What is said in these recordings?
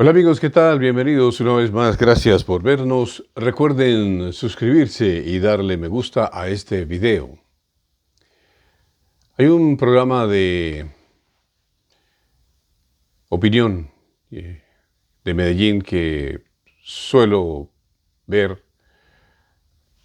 Hola amigos, ¿qué tal? Bienvenidos una vez más. Gracias por vernos. Recuerden suscribirse y darle me gusta a este video. Hay un programa de opinión de Medellín que suelo ver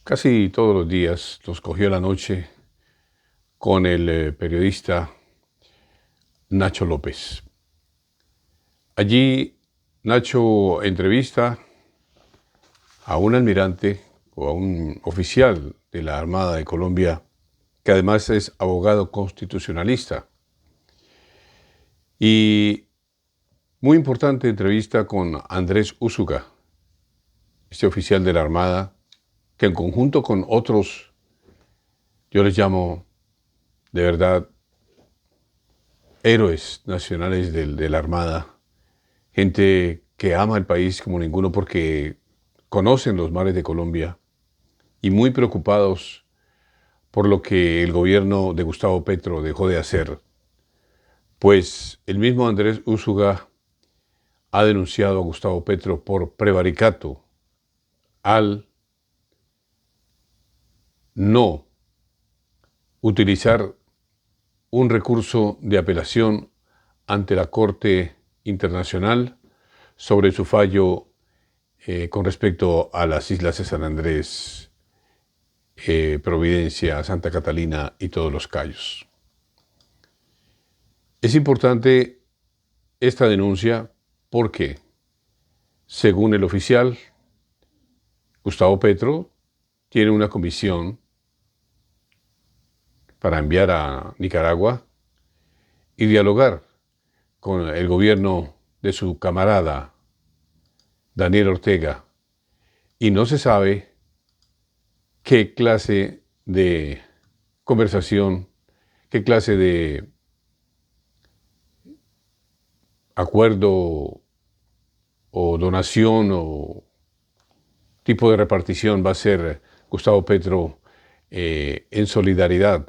casi todos los días. Los cogió la noche con el periodista Nacho López. Allí Nacho entrevista a un almirante o a un oficial de la Armada de Colombia que además es abogado constitucionalista. Y muy importante entrevista con Andrés Úsuga, este oficial de la Armada, que en conjunto con otros, yo les llamo de verdad héroes nacionales de la Armada, gente que ama el país como ninguno porque conocen los mares de Colombia y muy preocupados por lo que el gobierno de Gustavo Petro dejó de hacer. Pues el mismo Andrés Úsuga ha denunciado a Gustavo Petro por prevaricato al no utilizar un recurso de apelación ante la Corte Internacional sobre su fallo con respecto a las islas de San Andrés, Providencia, Santa Catalina y todos los Cayos. Es importante esta denuncia porque, según el oficial, Gustavo Petro tiene una comisión para enviar a Nicaragua y dialogar con el gobierno de su camarada Daniel Ortega. Y no se sabe qué clase de conversación, qué clase de acuerdo o donación o tipo de repartición va a ser Gustavo Petro en solidaridad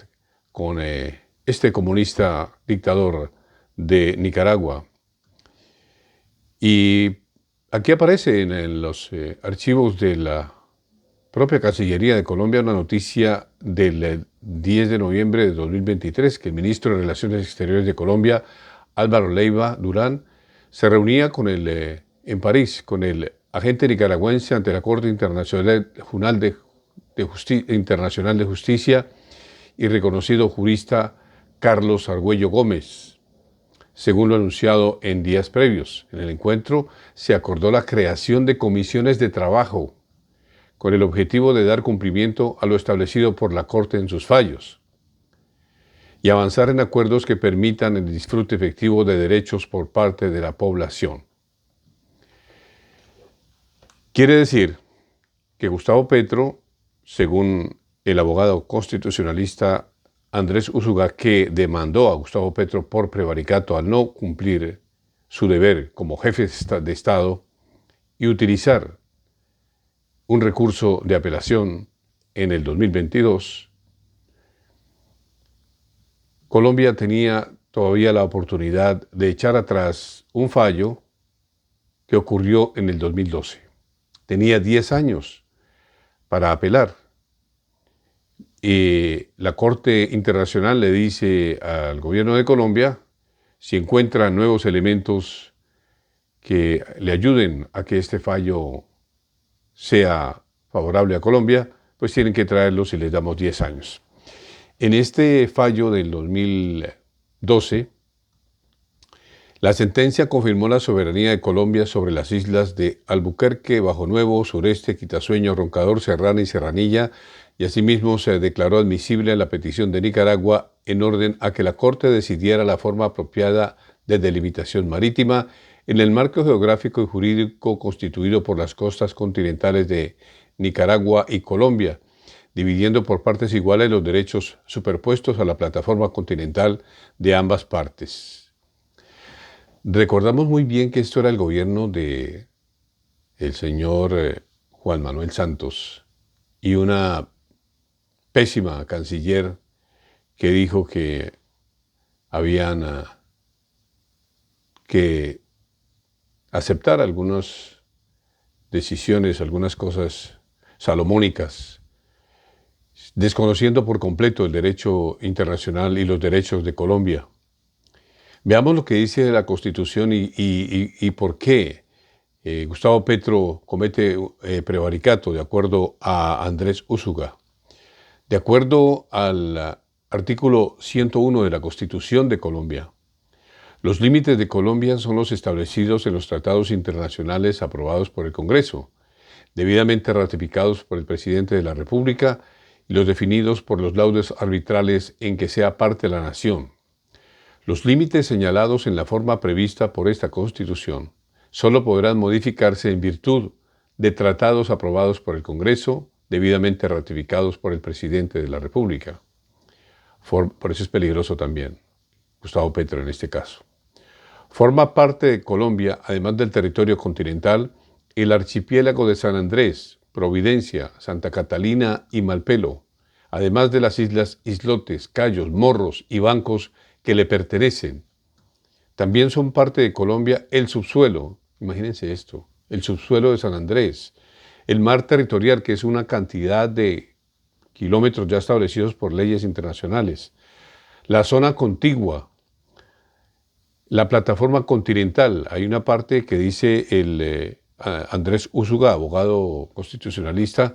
con este comunista dictador de Nicaragua. Y aquí aparece en los archivos de la propia Cancillería de Colombia una noticia del 10 de noviembre de 2023 que el ministro de Relaciones Exteriores de Colombia, Álvaro Leiva Durán, se reunía en París con el agente nicaragüense ante la Corte Internacional Internacional de Justicia y reconocido jurista Carlos Argüello Gómez, según lo anunciado en días previos. En el encuentro se acordó la creación de comisiones de trabajo con el objetivo de dar cumplimiento a lo establecido por la Corte en sus fallos y avanzar en acuerdos que permitan el disfrute efectivo de derechos por parte de la población. Quiere decir que Gustavo Petro, según el abogado constitucionalista Andrés Úsuga, que demandó a Gustavo Petro por prevaricato al no cumplir su deber como jefe de Estado y utilizar un recurso de apelación en el 2022, Colombia tenía todavía la oportunidad de echar atrás un fallo que ocurrió en el 2012. Tenía 10 años para apelar. Y la Corte Internacional le dice al gobierno de Colombia, si encuentra nuevos elementos que le ayuden a que este fallo sea favorable a Colombia, pues tienen que traerlos y les damos 10 años. En este fallo del 2012, la sentencia confirmó la soberanía de Colombia sobre las islas de Albuquerque, Bajo Nuevo, Sureste, Quitasueño, Roncador, Serrana y Serranilla, y asimismo se declaró admisible la petición de Nicaragua en orden a que la Corte decidiera la forma apropiada de delimitación marítima en el marco geográfico y jurídico constituido por las costas continentales de Nicaragua y Colombia, dividiendo por partes iguales los derechos superpuestos a la plataforma continental de ambas partes. Recordamos muy bien que esto era el gobierno de el señor Juan Manuel Santos y una pésima canciller que dijo que habían que aceptar algunas decisiones, algunas cosas salomónicas, desconociendo por completo el derecho internacional y los derechos de Colombia. Veamos lo que dice la Constitución y por qué Gustavo Petro comete prevaricato, de acuerdo a Andrés Úsuga. De acuerdo al artículo 101 de la Constitución de Colombia, los límites de Colombia son los establecidos en los tratados internacionales aprobados por el Congreso, debidamente ratificados por el presidente de la República y los definidos por los laudos arbitrales en que sea parte la nación. Los límites señalados en la forma prevista por esta Constitución solo podrán modificarse en virtud de tratados aprobados por el Congreso, debidamente ratificados por el presidente de la República. Por eso es peligroso también, Gustavo Petro en este caso. Forma parte de Colombia, además del territorio continental, el archipiélago de San Andrés, Providencia, Santa Catalina y Malpelo, además de las islas Islotes, Cayos, Morros y Bancos que le pertenecen. También son parte de Colombia el subsuelo, imagínense esto, el subsuelo de San Andrés, el mar territorial, que es una cantidad de kilómetros ya establecidos por leyes internacionales, la zona contigua, la plataforma continental. Hay una parte que dice Andrés Úsuga, abogado constitucionalista,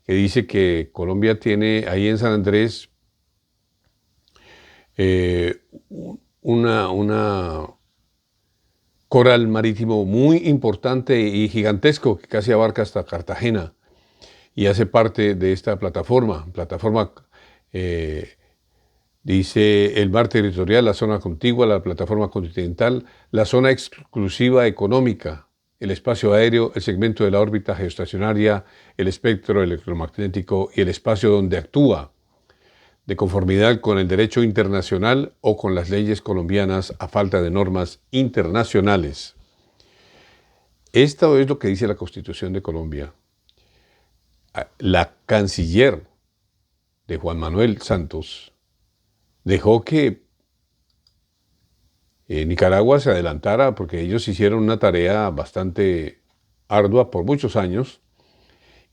que dice que Colombia tiene ahí en San Andrés una coral marítimo muy importante y gigantesco que casi abarca hasta Cartagena y hace parte de esta plataforma. Dice el mar territorial, la zona contigua, la plataforma continental, la zona exclusiva económica, el espacio aéreo, el segmento de la órbita geoestacionaria, el espectro electromagnético y el espacio donde actúa, de conformidad con el derecho internacional o con las leyes colombianas a falta de normas internacionales. Esto es lo que dice la Constitución de Colombia. La canciller de Juan Manuel Santos dejó que Nicaragua se adelantara porque ellos hicieron una tarea bastante ardua por muchos años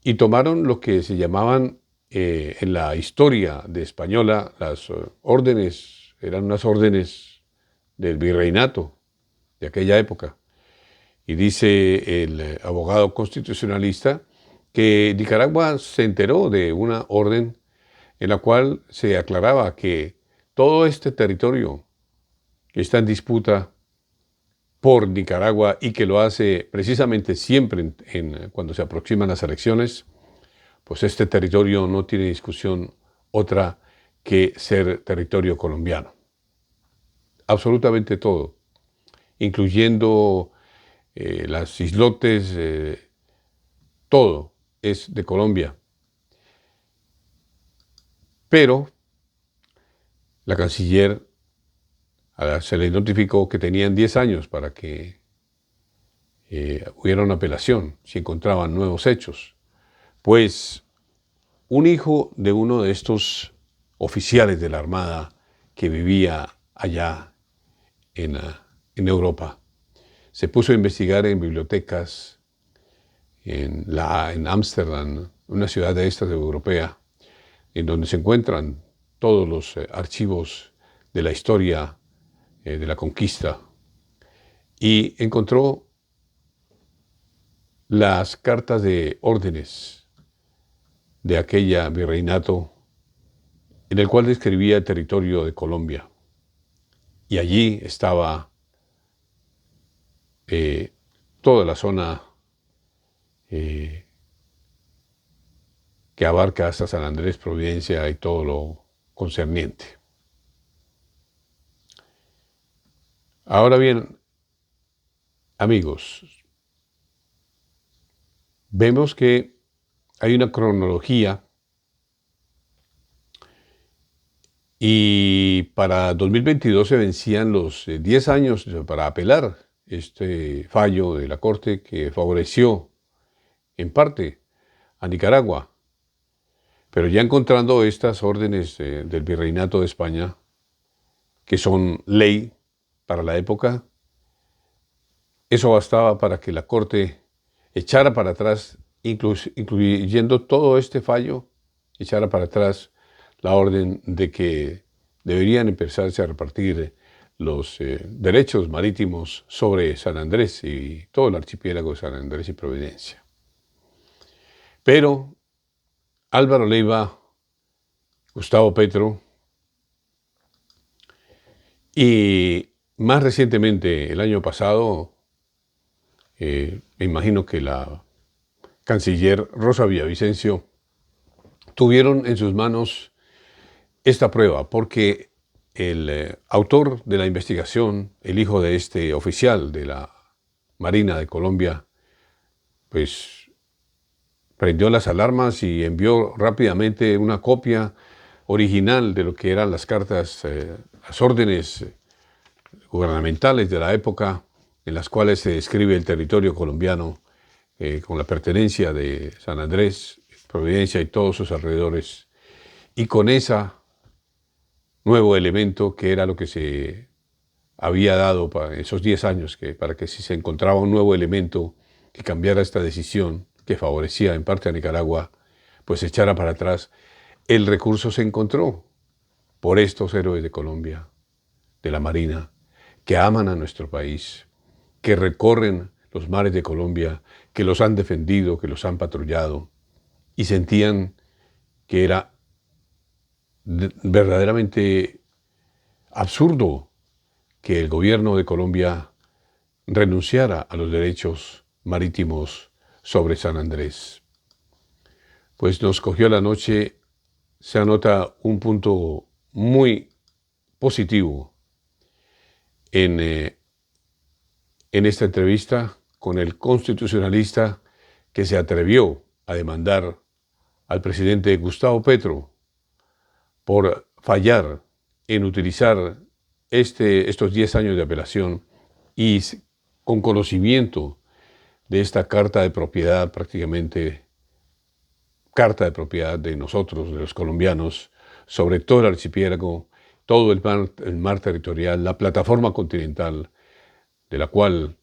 y tomaron lo que se llamaban en la historia de española las órdenes, eran unas órdenes del virreinato de aquella época. Y dice el abogado constitucionalista que Nicaragua se enteró de una orden en la cual se aclaraba que todo este territorio que está en disputa por Nicaragua y que lo hace precisamente siempre cuando se aproximan las elecciones, pues este territorio no tiene discusión otra que ser territorio colombiano. Absolutamente todo, incluyendo las islotes, todo es de Colombia. Pero la canciller se le notificó que tenían 10 años para que hubiera una apelación si encontraban nuevos hechos. Pues un hijo de uno de estos oficiales de la Armada que vivía allá en Europa se puso a investigar en bibliotecas en Ámsterdam, una ciudad de estas europea, en donde se encuentran todos los archivos de la historia de la conquista, y encontró las cartas de órdenes de aquella virreinato en el cual describía el territorio de Colombia. Y allí estaba toda la zona que abarca hasta San Andrés, Providencia y todo lo concerniente. Ahora bien, amigos, vemos que hay una cronología y para 2022 se vencían los 10 años para apelar este fallo de la Corte que favoreció en parte a Nicaragua. Pero ya encontrando estas órdenes del Virreinato de España, que son ley para la época, eso bastaba para que la Corte echara para atrás, incluyendo todo este fallo, echara para atrás la orden de que deberían empezarse a repartir los derechos marítimos sobre San Andrés y todo el archipiélago de San Andrés y Providencia. Pero Álvaro Leiva, Gustavo Petro y más recientemente, el año pasado, me imagino que la canciller Rosa Villavicencio tuvieron en sus manos esta prueba, porque el autor de la investigación, el hijo de este oficial de la Marina de Colombia, pues prendió las alarmas y envió rápidamente una copia original de lo que eran las cartas, las órdenes gubernamentales de la época en las cuales se describe el territorio colombiano con la pertenencia de San Andrés, Providencia y todos sus alrededores, y con ese nuevo elemento que era lo que se había dado para esos 10 años, para que si se encontraba un nuevo elemento que cambiara esta decisión, que favorecía en parte a Nicaragua, pues echara para atrás. El recurso se encontró por estos héroes de Colombia, de la Marina, que aman a nuestro país, que recorren los mares de Colombia, que los han defendido, que los han patrullado, y sentían que era verdaderamente absurdo que el gobierno de Colombia renunciara a los derechos marítimos sobre San Andrés. Pues nos cogió la noche, se anota un punto muy positivo en esta entrevista con el constitucionalista que se atrevió a demandar al presidente Gustavo Petro por fallar en utilizar estos 10 años de apelación y con conocimiento de esta carta de propiedad, prácticamente carta de propiedad de nosotros, de los colombianos, sobre todo el archipiélago, todo el mar territorial, la plataforma continental, de la cual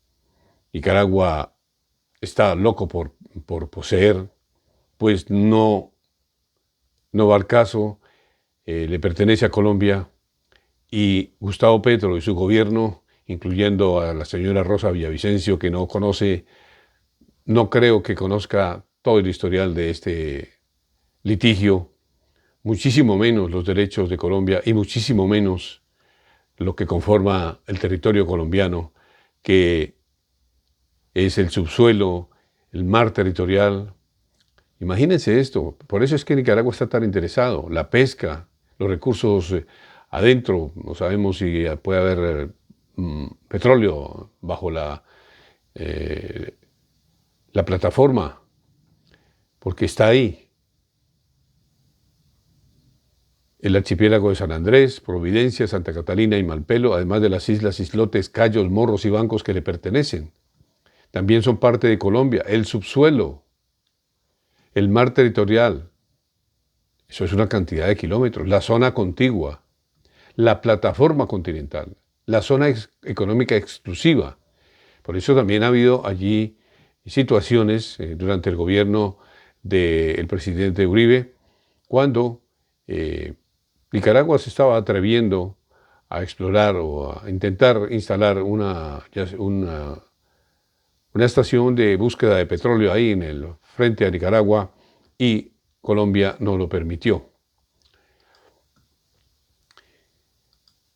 Nicaragua está loco por poseer, pues no va al caso, le pertenece a Colombia, y Gustavo Petro y su gobierno, incluyendo a la señora Rosa Villavicencio, que no creo que conozca todo el historial de este litigio, muchísimo menos los derechos de Colombia y muchísimo menos lo que conforma el territorio colombiano, que es el subsuelo, el mar territorial. Imagínense esto, por eso es que Nicaragua está tan interesado, la pesca, los recursos adentro, no sabemos si puede haber petróleo bajo la plataforma, porque está ahí. El archipiélago de San Andrés, Providencia, Santa Catalina y Malpelo, además de las islas, islotes, cayos, morros y bancos que le pertenecen. También son parte de Colombia. El subsuelo, el mar territorial, eso es una cantidad de kilómetros. La zona contigua, la plataforma continental, la zona económica exclusiva. Por eso también ha habido allí situaciones durante el gobierno del presidente Uribe, cuando Nicaragua se estaba atreviendo a explorar o a intentar instalar una estación de búsqueda de petróleo ahí en el frente a Nicaragua, y Colombia no lo permitió.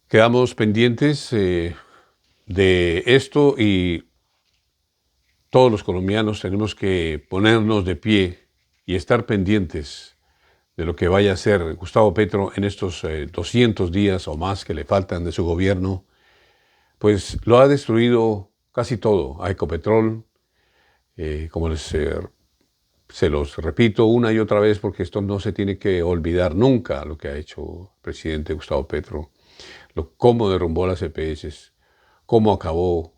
Quedamos pendientes de esto, y todos los colombianos tenemos que ponernos de pie y estar pendientes de lo que vaya a hacer Gustavo Petro en estos 200 días o más que le faltan de su gobierno, pues lo ha destruido casi todo. A Ecopetrol, como se los repito una y otra vez, porque esto no se tiene que olvidar nunca, lo que ha hecho el presidente Gustavo Petro, cómo derrumbó las EPS, cómo acabó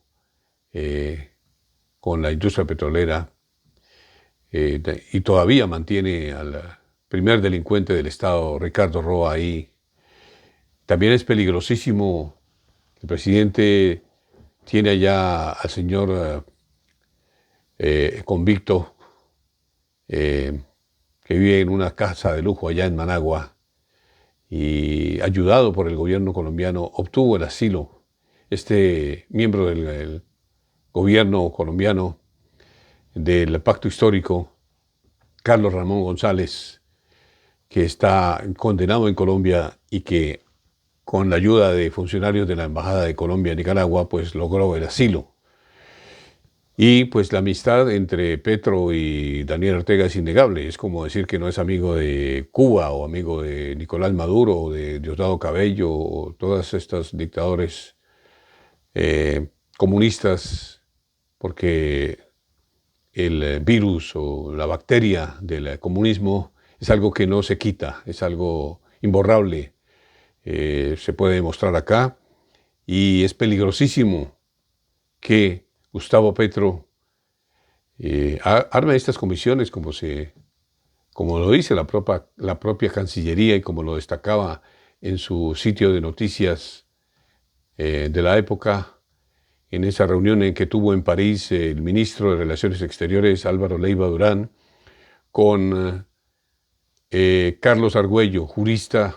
con la industria petrolera, y todavía mantiene al primer delincuente del Estado, Ricardo Roa, ahí. También es peligrosísimo que el presidente tiene allá al señor convicto eh, que vive en una casa de lujo allá en Managua y ayudado por el gobierno colombiano obtuvo el asilo. Este miembro del gobierno colombiano del pacto histórico, Carlos Ramón González, que está condenado en Colombia y que con la ayuda de funcionarios de la Embajada de Colombia en Nicaragua, pues logró el asilo. Y pues la amistad entre Petro y Daniel Ortega es innegable. Es como decir que no es amigo de Cuba o amigo de Nicolás Maduro o de Diosdado Cabello o todos estos dictadores comunistas, porque el virus o la bacteria del comunismo es algo que no se quita, es algo imborrable. Se puede demostrar acá y es peligrosísimo que Gustavo Petro arme estas comisiones como lo dice la propia Cancillería y como lo destacaba en su sitio de noticias de la época, en esa reunión en que tuvo en París el ministro de Relaciones Exteriores Álvaro Leiva Durán con Carlos Argüello, jurista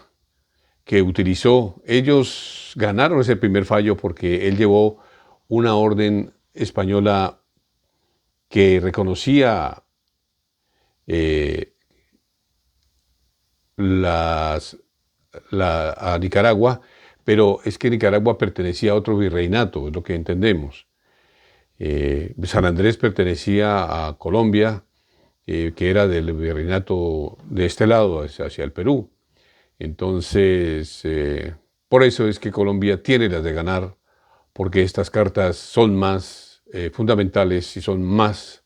que utilizó. Ellos ganaron ese primer fallo porque él llevó una orden española que reconocía eh, las, a Nicaragua, pero es que Nicaragua pertenecía a otro virreinato, es lo que entendemos. San Andrés pertenecía a Colombia, que era del virreinato de este lado, hacia el Perú. Entonces, por eso es que Colombia tiene las de ganar, porque estas cartas son más fundamentales y son más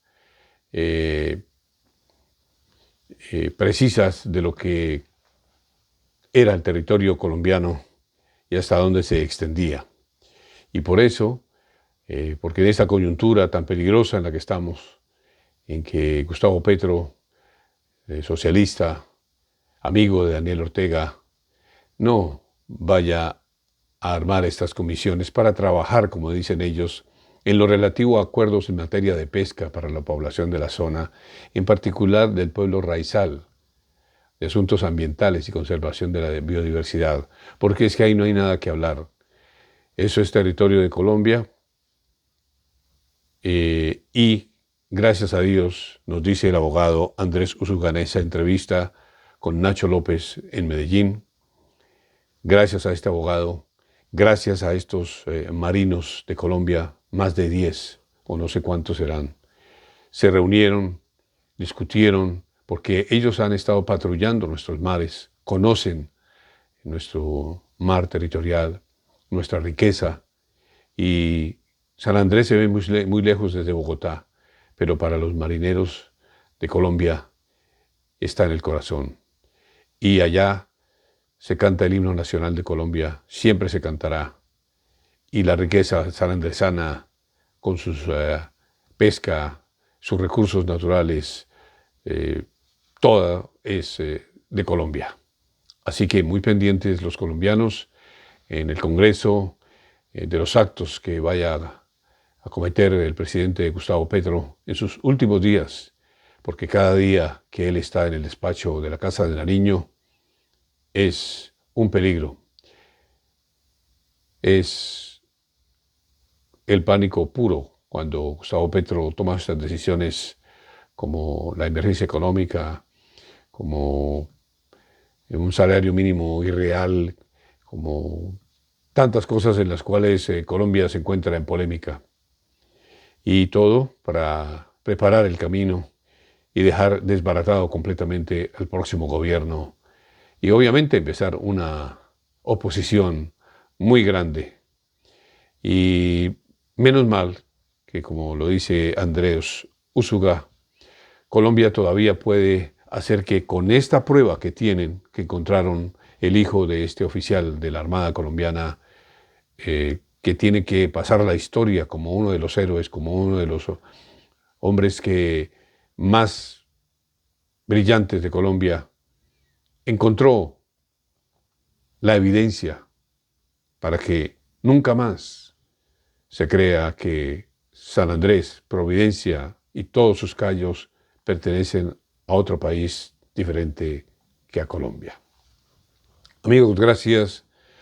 precisas de lo que era el territorio colombiano y hasta dónde se extendía. Y por eso, porque en esta coyuntura tan peligrosa en la que estamos, en que Gustavo Petro, socialista, amigo de Daniel Ortega, no vaya a armar estas comisiones para trabajar, como dicen ellos, en lo relativo a acuerdos en materia de pesca para la población de la zona, en particular del pueblo raizal, de asuntos ambientales y conservación de la biodiversidad, porque es que ahí no hay nada que hablar. Eso es territorio de Colombia y gracias a Dios, nos dice el abogado Andrés Usuga en esa entrevista con Nacho López en Medellín, gracias a este abogado, gracias a estos marinos de Colombia, más de 10 o no sé cuántos serán, se reunieron, discutieron, porque ellos han estado patrullando nuestros mares, conocen nuestro mar territorial, nuestra riqueza, y San Andrés se ve muy lejos desde Bogotá, pero para los marineros de Colombia está en el corazón. Y allá se canta el himno nacional de Colombia, siempre se cantará. Y la riqueza sanandresana, con su pesca, sus recursos naturales, toda es de Colombia. Así que muy pendientes los colombianos en el Congreso de los actos que vaya a cometer el presidente Gustavo Petro en sus últimos días, porque cada día que él está en el despacho de la Casa de Nariño es un peligro. Es el pánico puro cuando Gustavo Petro toma estas decisiones como la emergencia económica, como un salario mínimo irreal, como tantas cosas en las cuales Colombia se encuentra en polémica. Y todo para preparar el camino y dejar desbaratado completamente al próximo gobierno y obviamente empezar una oposición muy grande. Y menos mal que, como lo dice Andrés Usuga, Colombia todavía puede hacer que con esta prueba que tienen, que encontraron el hijo de este oficial de la Armada colombiana, que tiene que pasar a la historia como uno de los héroes, como uno de los hombres que más brillantes de Colombia, encontró la evidencia para que nunca más se crea que San Andrés, Providencia y todos sus cayos pertenecen a otro país diferente que a Colombia. Amigos, gracias